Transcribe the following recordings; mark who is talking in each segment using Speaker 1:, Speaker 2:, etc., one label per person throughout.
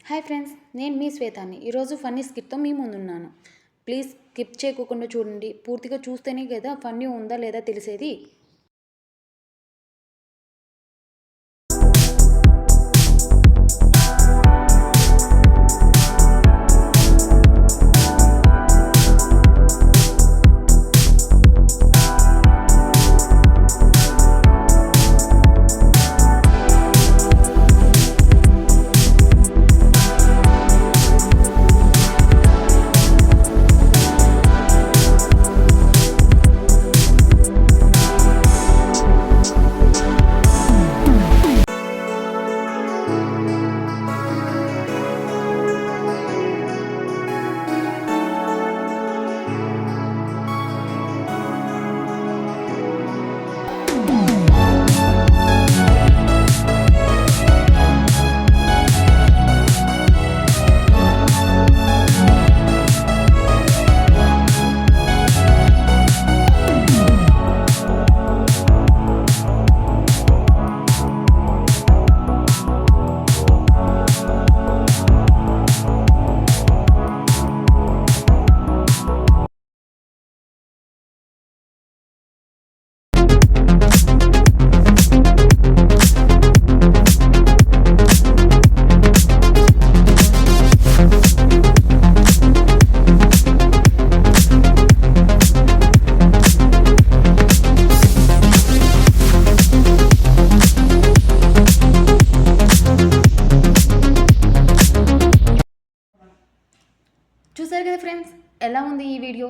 Speaker 1: Hi friends, నేను మీ శ్వేతాని. ఈరోజు funny స్కిట్తో me ముందున్నాను. Please skip చేయకుండా చూడండి. పూర్తిగా చూస్తేనే కదా ఫన్నీ ఉందా లేదా తెలిసేది. చూసారు కదా ఫ్రెండ్స్, ఎలా ఉంది ఈ వీడియో?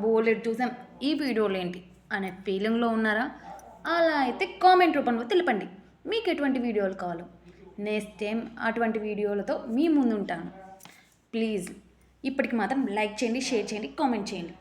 Speaker 1: బోలెడ్ చూసాం, ఈ వీడియోలు ఏంటి అనే ఫీలింగ్లో ఉన్నారా? అలా అయితే కామెంట్ రూపంలో తెలపండి మీకు ఎటువంటి వీడియోలు కావాలో. నెక్స్ట్ టైం అటువంటి వీడియోలతో మీ ముందు ఉంటాను. ప్లీజ్ ఇప్పటికి మాత్రం లైక్ చేయండి, షేర్ చేయండి, కామెంట్ చేయండి.